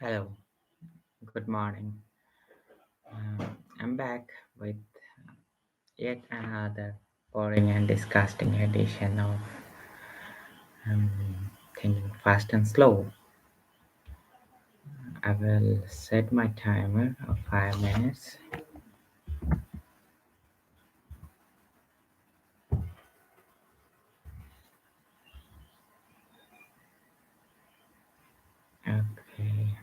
Hello, good morning. I'm back with yet another boring and disgusting edition of Thinking Fast and Slow. I will set my timer of 5 minutes. Okay,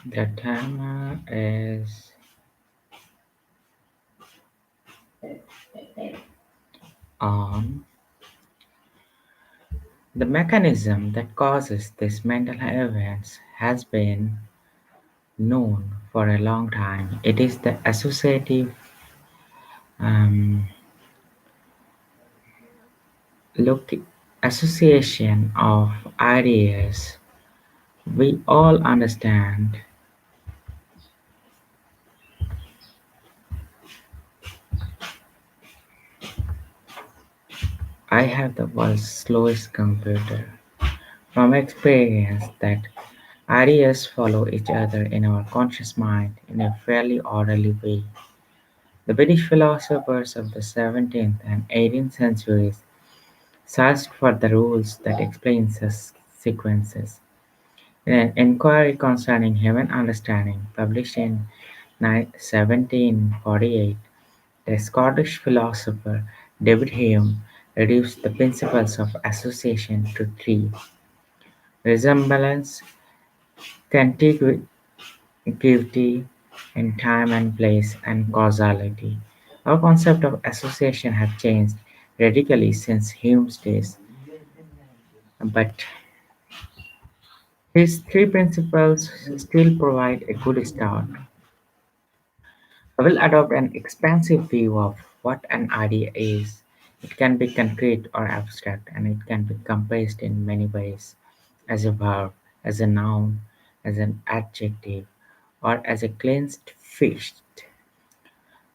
the timer is on. The mechanism that causes these mental events has been known for a long time. It is the associative um, look association of ideas. We all understand. I have the world's slowest computer. From experience that ideas follow each other in our conscious mind in a fairly orderly way. The British philosophers of the 17th and 18th centuries searched for the rules that explain such sequences. In an inquiry concerning human understanding published in 1748, the Scottish philosopher David Hume reduced the principles of association to three: resemblance, contiguity in time and place, and causality. Our concept of association has changed radically since Hume's days, but his three principles still provide a good start. I will adopt an expansive view of what an idea is. It can be concrete or abstract, and it can be compressed in many ways: as a verb, as a noun, as an adjective, or as a clenched fist.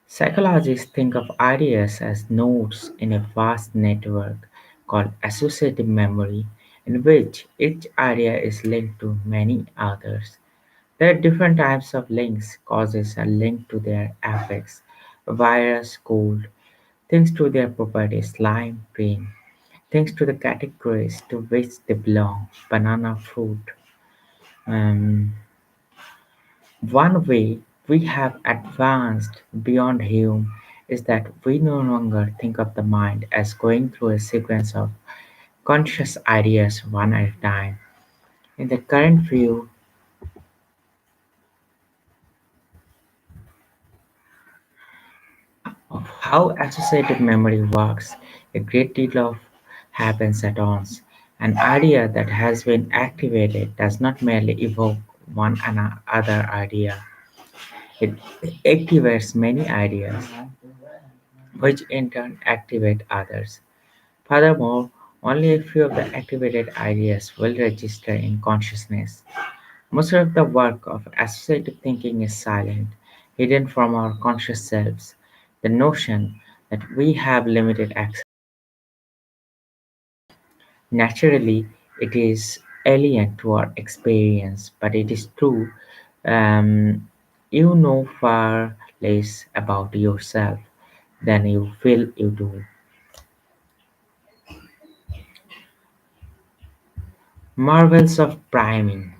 Psychologists think of ideas as nodes in a vast network called associative memory, in which each idea is linked to many others. There are different types of links. Causes are linked to their affects: virus, cold; things to their properties: lime, green; things to the categories to which they belong: banana, fruit. Um, One way we have advanced beyond Hume is that we no longer think of the mind as going through a sequence of conscious ideas one at a time. In the current view of how associative memory works, a great deal of happens at once. An idea that has been activated does not merely evoke one other idea, it activates many ideas, which in turn activate others. Furthermore, only a few of the activated ideas will register in consciousness. Most of the work of associative thinking is silent, hidden from our conscious selves. The notion that we have limited access. Naturally, it is alien to our experience, but it is true. Um, you know far less about yourself than you feel you do. Marvels of priming.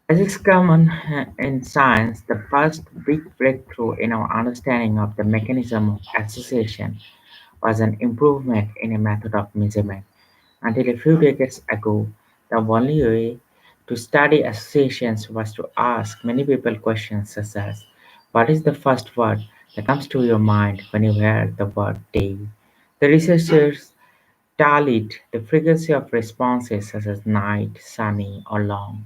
As is common in science, the first big breakthrough in our understanding of the mechanism of association was an improvement in a method of measurement. Until a few decades ago, the only way to study associations was to ask many people questions such as, "What is the first word that comes to your mind when you hear the word day?" The researchers tallied the frequency of responses such as night, sunny, or long.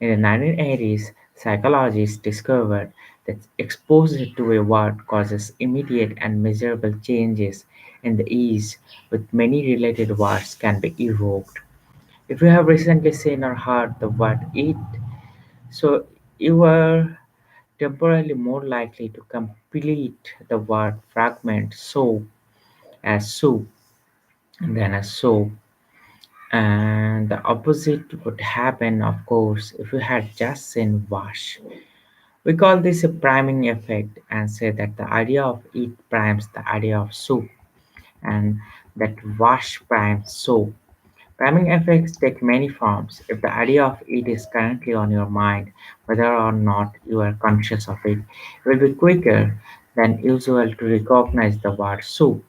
In the 1980s, Psychologists discovered that exposure to a word causes immediate and measurable changes in the ease with many related words can be evoked. If you have recently seen or heard the word eat, so you are temporarily more likely to complete the word fragment so as soup than as soap. And the opposite would happen, of course, if you had just seen wash. We call this a priming effect and say that the idea of eat primes the idea of soup and that wash primes soap. Priming effects take many forms. If the idea of it is currently on your mind, whether or not you are conscious of it, it will be quicker than usual to recognize the word soup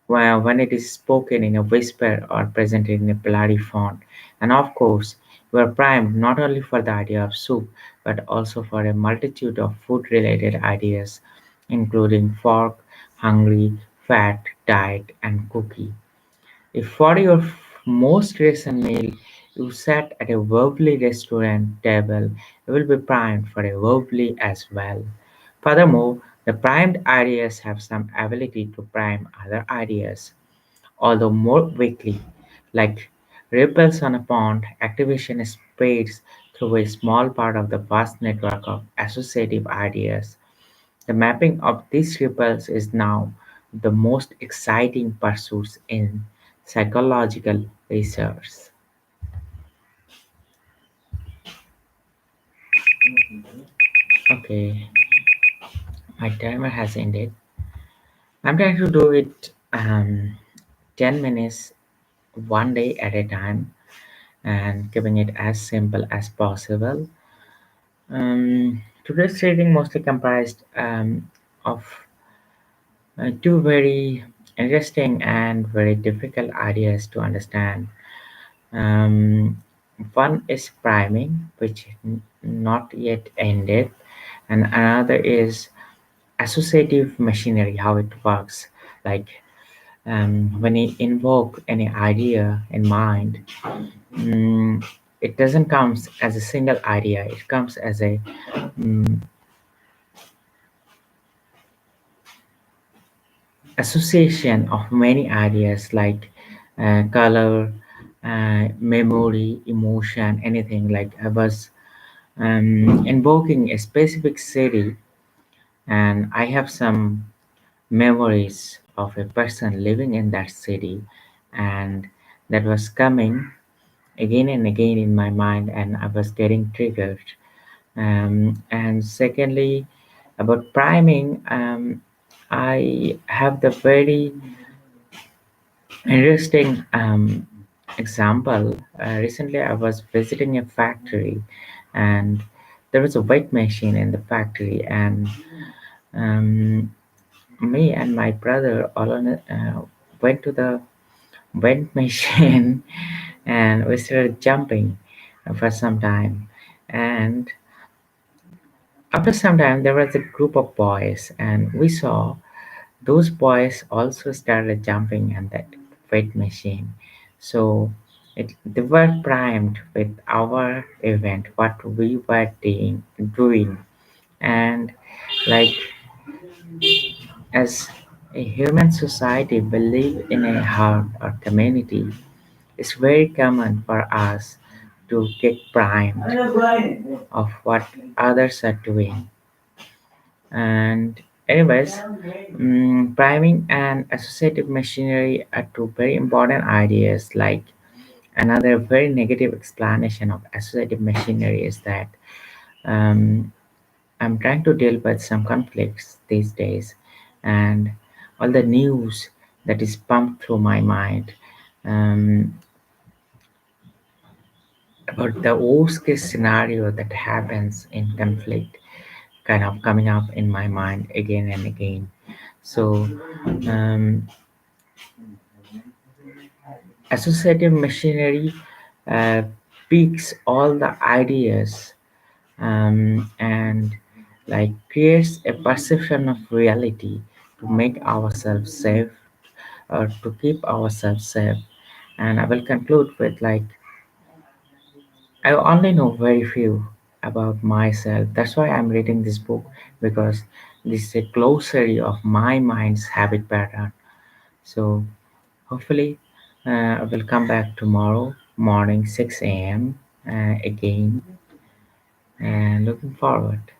when it is spoken in a whisper or presented in a bloody font. And of course, you are primed not only for the idea of soup, but also for a multitude of food related ideas, including fork, hungry, fat, diet, and cookie. If for your most recent meal you sat at a verbally restaurant table, you will be primed for a verbally as well. Furthermore, the primed ideas have some ability to prime other ideas, although more weakly. Like ripples on a pond, activation spreads through a small part of the vast network of associative ideas. The mapping of these ripples is now the most exciting pursuit in psychological research. Okay, my timer has ended. I'm trying to do it 10 minutes one day at a time and keeping it as simple as possible. Today's reading mostly comprised of two very interesting and very difficult ideas to understand. Um, One is priming, which not yet ended, and another is associative machinery, how it works. Like when you invoke any idea in mind, it doesn't come as a single idea. It comes as a mm, association of many ideas like color, memory, emotion, anything. Like I was invoking a specific city, and I have some memories of a person living in that city, and that was coming again and again in my mind, and I was getting triggered. And secondly, about priming, I have the very interesting example. Recently, I was visiting a factory, and there was a weight machine in the factory, and um, me and my brother went to the weight machine, and we started jumping for some time. And after some time, there was a group of boys, and we saw those boys also started jumping on that weight machine. So they were primed with our event, what we were doing. And like as a human society believe in a herd or community, it's very common for us to get primed of what others are doing. And anyways, priming and associative machinery are two very important ideas. Like another very negative explanation of associative machinery is that um, I'm trying to deal with some conflicts these days, and all the news that is pumped through my mind um, about the worst case scenario that happens in conflict kind of coming up in my mind again and again. So, um, associative machinery uh, picks all the ideas and like creates a perception of reality to make ourselves safe or to keep ourselves safe. And I will conclude with like I only know very few about myself. That's why I'm reading this book, because this is a glossary of my mind's habit pattern. So hopefully, I will come back tomorrow morning 6 a.m. Again, and looking forward.